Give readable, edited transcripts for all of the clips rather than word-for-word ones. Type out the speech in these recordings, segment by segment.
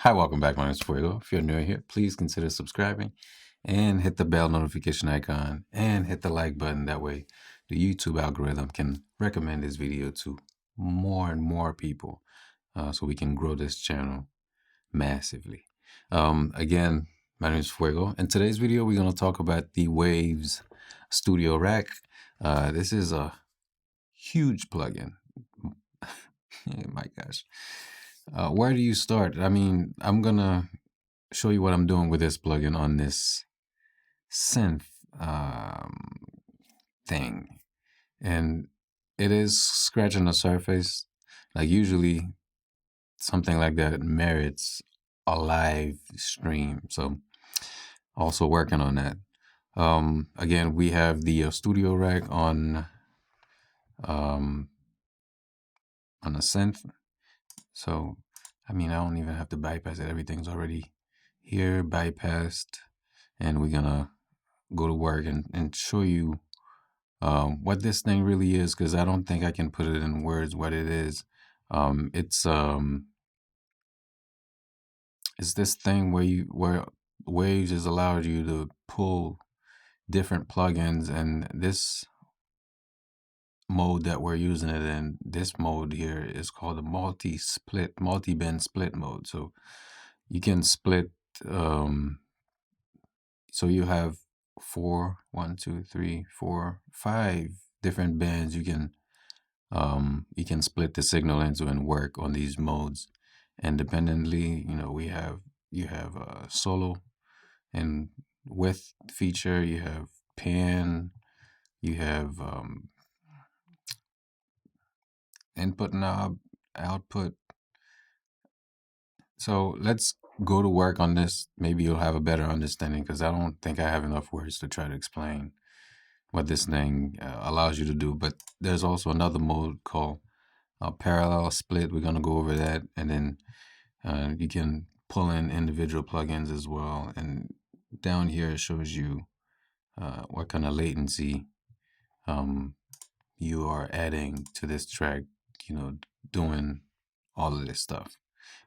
Hi, welcome back. My name is Fuego. If you're new here, please consider subscribing and hit the bell notification icon and hit the like button. That way, the YouTube algorithm can recommend this video to more and more people so we can grow this channel massively. Again, my name is Fuego. In today's video, we're going to talk about the Waves StudioRack. This is a huge plugin. Oh my gosh. Where do you start? I mean, I'm going to show you what I'm doing with this plugin on this synth thing. And it is scratching the surface. Like usually something like that merits a live stream. So also working on that. Again, we have the StudioRack on a synth. So, I mean, I don't even have to bypass it. Everything's already here, bypassed. And we're going to go to work and show you what this thing really is, because I don't think I can put it in words what it is. It's this thing where Waves has allowed you to pull different plugins, and this mode that we're using it in, this mode here is called the multi-band split mode. So you can split, so you have 5 different bands you can split the signal into and work on these modes independently. You know, you have a solo and width feature, you have pan, you have input knob, output. So let's go to work on this. Maybe you'll have a better understanding, because I don't think I have enough words to try to explain what this thing allows you to do. But there's also another mode called parallel split. We're going to go over that, and then you can pull in individual plugins as well. And down here it shows you what kind of latency you are adding to this track, you know, doing all of this stuff.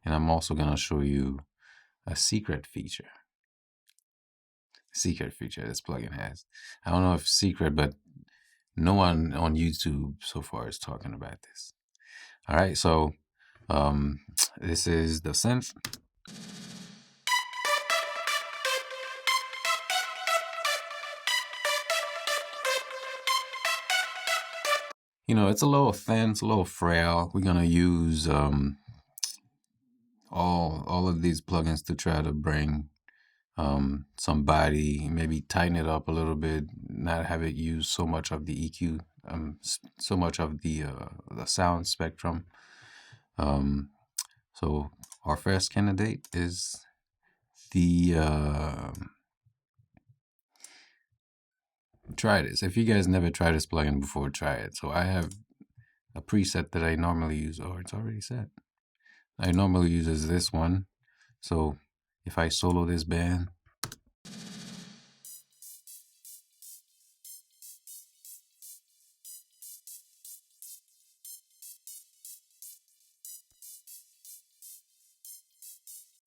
And I'm also going to show you a secret feature this plugin has. I don't know if secret, but no one on YouTube so far is talking about this. All right, so this is the synth. You know, it's a little thin, it's a little frail. We're gonna use all of these plugins to try to bring some body, maybe tighten it up a little bit, not have it use so much of the EQ, so much of the sound spectrum. So our first candidate is the try this. If you guys never tried this plugin before, try it. So I have a preset that I normally use. Oh, it's already set. I normally use is this one. So if I solo this band,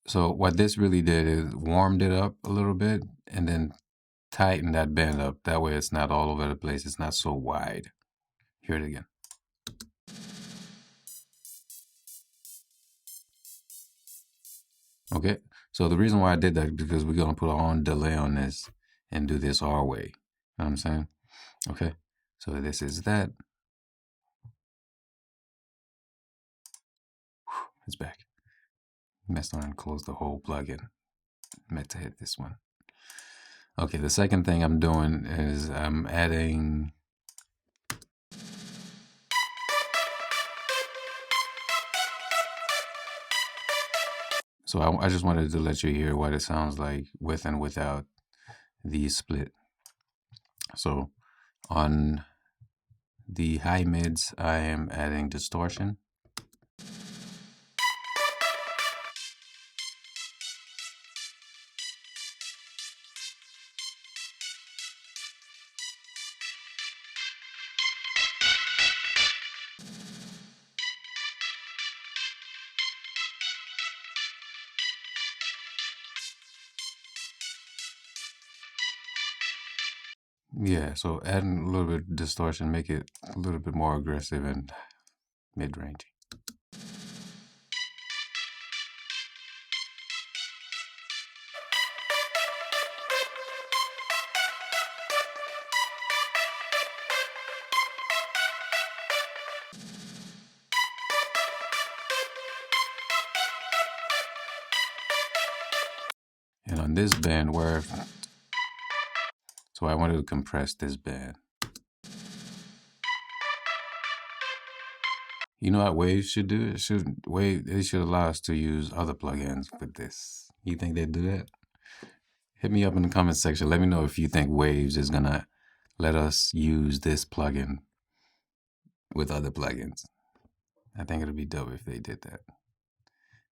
so what this really did is warmed it up a little bit and then tighten that band up. That way it's not all over the place. It's not so wide. Hear it again. Okay, so the reason why I did that is because we're going to put our own delay on this and do this our way. You know what I'm saying? Okay, so this is that. It's back. Messed around and closed the whole plugin. Meant to hit this one. Okay, the second thing I'm doing is I'm adding so I just wanted to let you hear what it sounds like with and without the split. So on the high mids, I am adding distortion. Yeah, so adding a little bit of distortion, make it a little bit more aggressive and mid-range. And on this band, so I wanted to compress this band. You know what Waves should do? They should allow us to use other plugins with this. You think they'd do that? Hit me up in the comment section. Let me know if you think Waves is gonna let us use this plugin with other plugins. I think it'd be dope if they did that.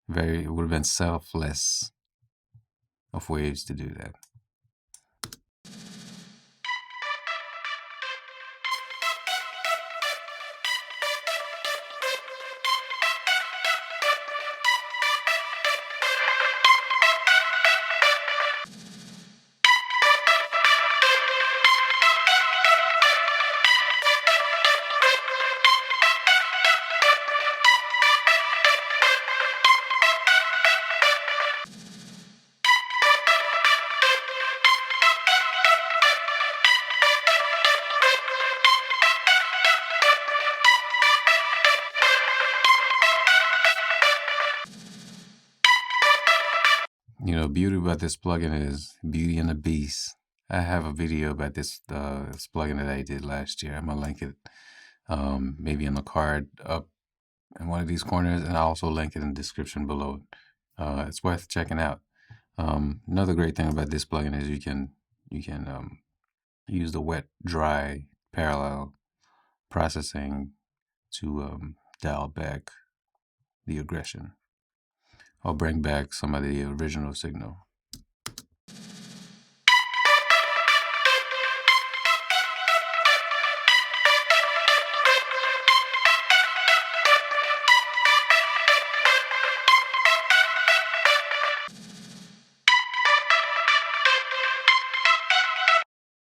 It would have been selfless of Waves to do that. You know, beauty about this plugin is Beauty and the Beast. I have a video about this plugin that I did last year. I'm gonna link it maybe in the card up in one of these corners, and I'll also link it in the description below. It's worth checking out. Another great thing about this plugin is you can use the wet dry parallel processing to dial back the aggression or bring back some of the original signal.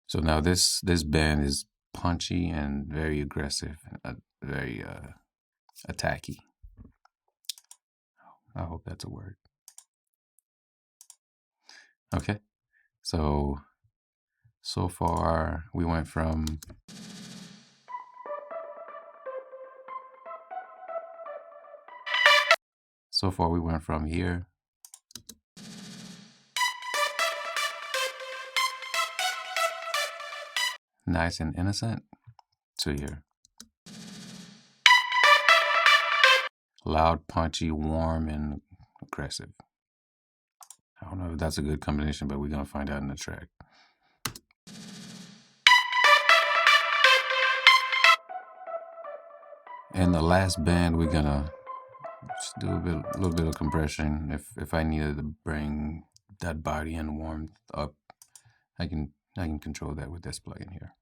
So now this band is punchy and very aggressive, very attacky. I hope that's a word. Okay, so far we went from here nice and innocent to here loud, punchy, warm, and aggressive. I don't know if that's a good combination, but we're gonna find out in the track. And the last band, we're gonna just do a little bit of compression. If I needed to bring that body and warmth up, I can control that with this plugin here.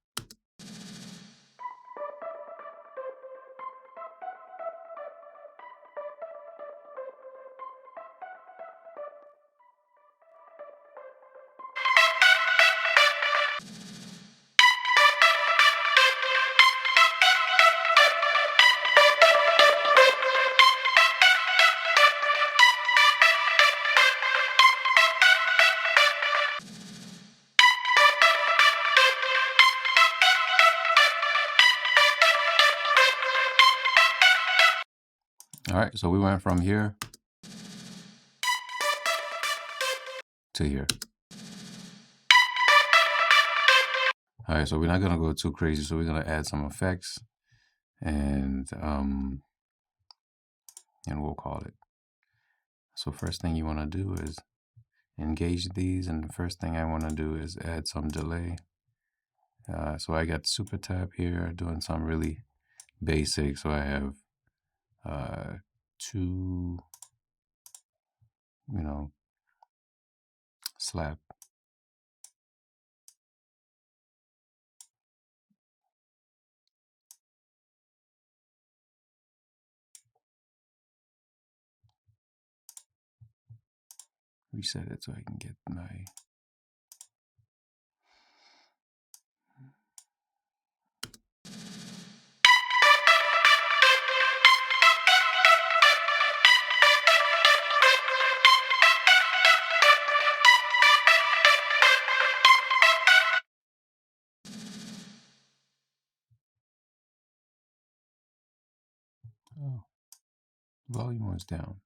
All right, so we went from here to here. All right, so we're not gonna go too crazy, so we're gonna add some effects, and we'll call it. So first thing you want to do is engage these, and the first thing I want to do is add some delay. So I got super tap here, doing some really basic. So I have 2, slap. Reset it so I can get my one's down.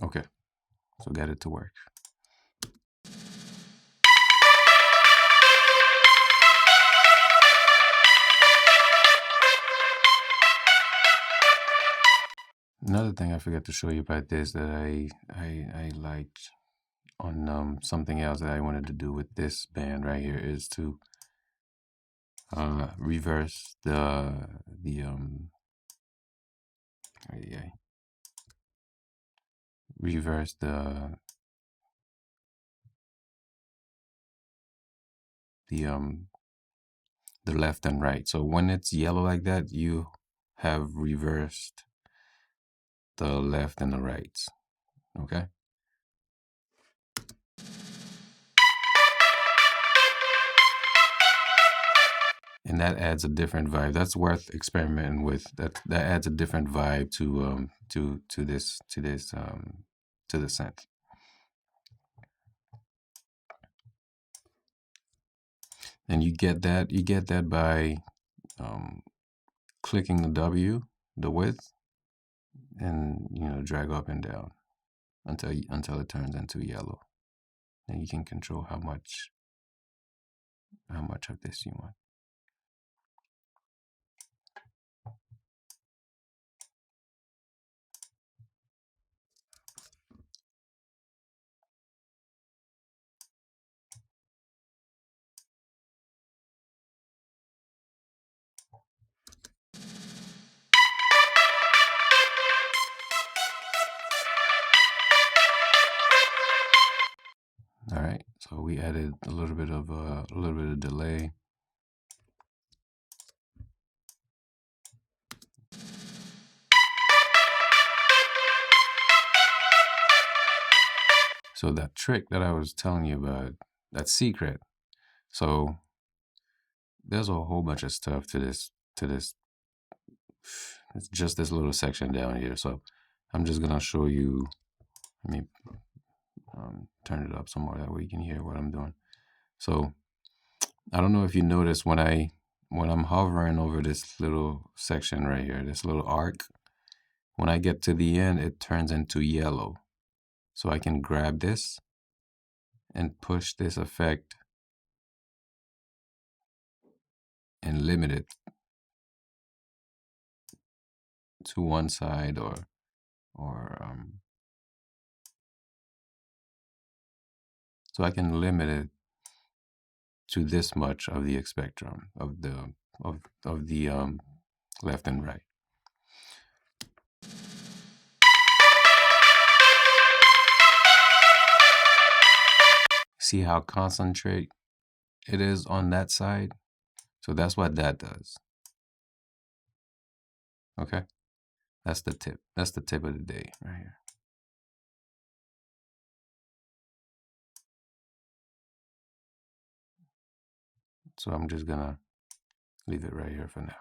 Okay, so get it to work. Another thing I forgot to show you about this that I liked on something else that I wanted to do with this band right here is to reverse reverse the left and right. So when it's yellow like that, you have reversed the left and the rights. Okay. And that adds a different vibe. That's worth experimenting with. That adds a different vibe to the synth. And you get that by clicking the W, the width, and drag up and down until it turns into yellow. And you can control how much of this you want. All right, so we added a little bit of delay. So that trick that I was telling you about, that secret. So there's a whole bunch of stuff to this. It's just this little section down here. So I'm just gonna show you. Let me turn it up some more, that way you can hear what I'm doing. So I don't know if you notice when I'm hovering over this little section right here, this little arc, when I get to the end, it turns into yellow. So I can grab this and push this effect and limit it to one side or so I can limit it to this much of the spectrum of the left and right. See how concentrate it is on that side? So that's what that does. Okay? That's the tip. That's the tip of the day right here. So I'm just gonna leave it right here for now.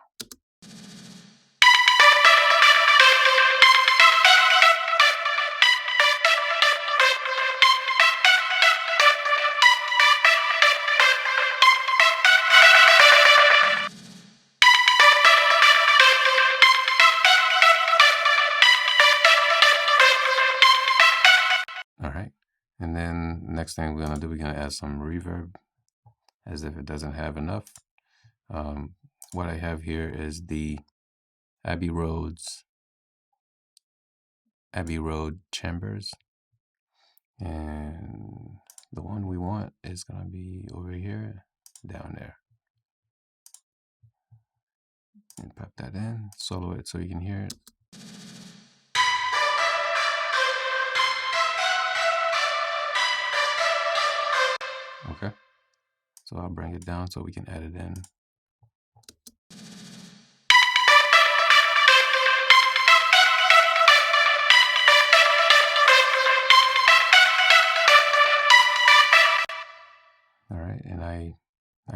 All right. And then next thing we're gonna add some reverb, as if it doesn't have enough. What I have here is the Abbey Road chambers, and the one we want is gonna be over here, down there. And pop that in, solo it so you can hear it. Okay, so I'll bring it down so we can add it in. All right, and I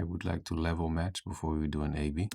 would like to level match before we do an A/B.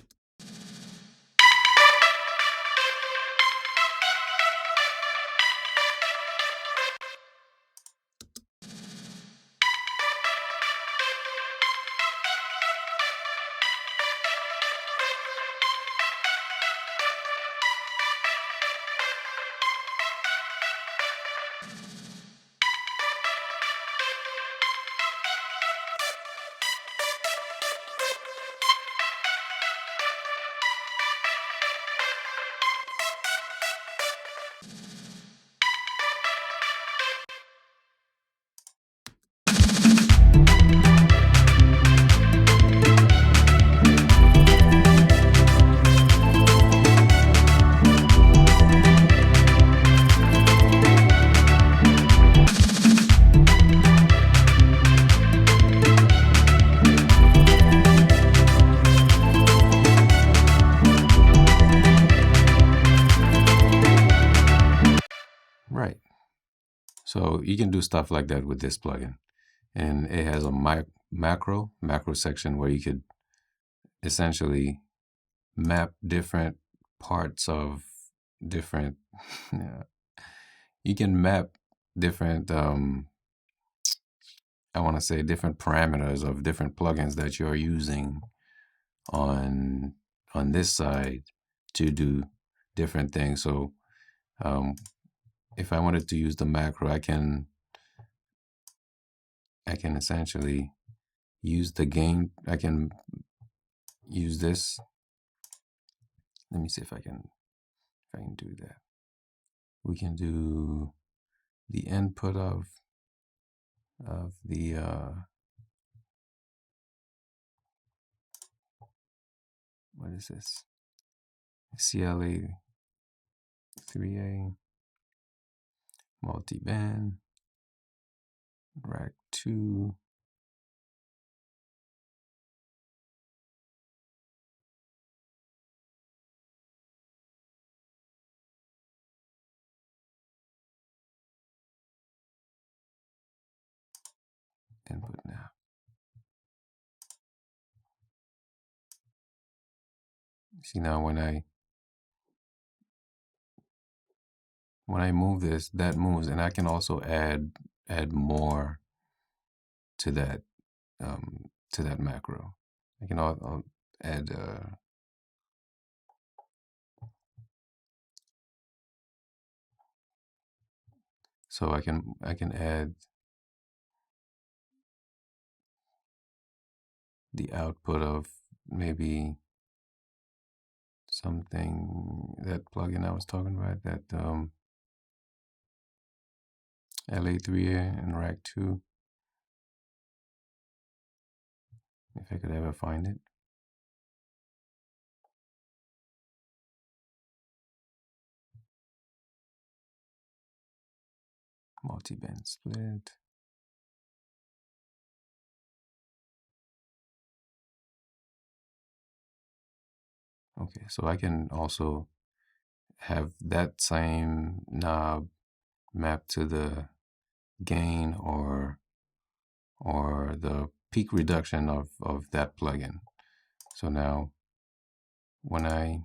So you can do stuff like that with this plugin. And it has a macro section where you could essentially map different parts of different, you can map different, I want to say different parameters of different plugins that you're using on this side to do different things. So if I wanted to use the macro, I can essentially use the gain. I can use this. Let me see if I can do that. We can do the input of the what is this? CLA 3A multiband rack 2. Input now. See, now when I move this, that moves, and I can also add more to that macro. I can I'll add so I can add the output of maybe something, that plugin I was talking about, that LA3A and Rack 2. If I could ever find it. Multiband split. Okay, so I can also have that same knob mapped to the gain or the peak reduction of that plugin. So now when I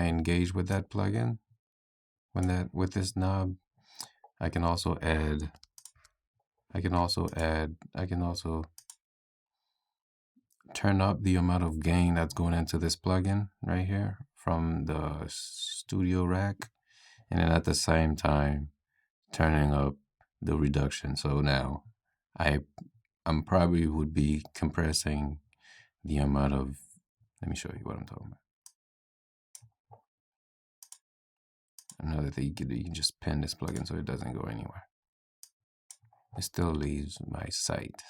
engage with that plugin, with this knob, I can also turn up the amount of gain that's going into this plugin right here from the StudioRack, and then at the same time turning up the reduction. So now I'm probably would be compressing the amount of, let me show you what I'm talking about. Another thing you can just pin this plugin so it doesn't go anywhere. It still leaves my site.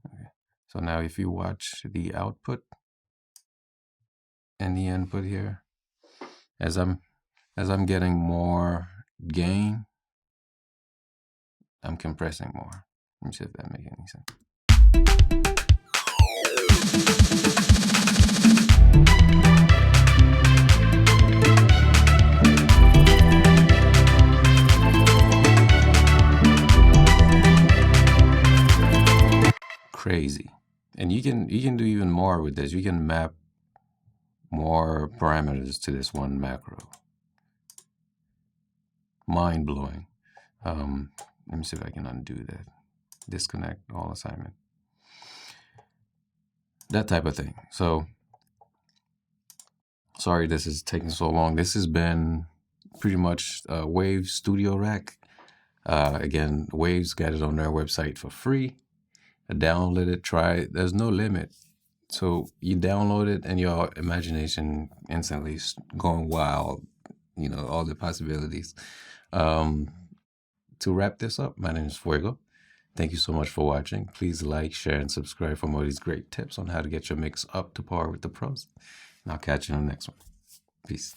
Okay. So now if you watch the output and the input here, as I'm getting more gain, I'm compressing more. Let me see if that makes any sense. Crazy. And you can do even more with this. You can map more parameters to this one macro. Mind blowing. Let me see if I can undo that. Disconnect all assignment. That type of thing. So sorry this is taking so long. This has been pretty much Waves StudioRack. Again, Waves got it on their website for free. Download it, try it. There's no limit. So you download it and your imagination instantly is going wild. You know, all the possibilities. To wrap this up, my name is Fuego. Thank you so much for watching. Please like, share, and subscribe for more of these great tips on how to get your mix up to par with the pros. And I'll catch you on the next one. Peace.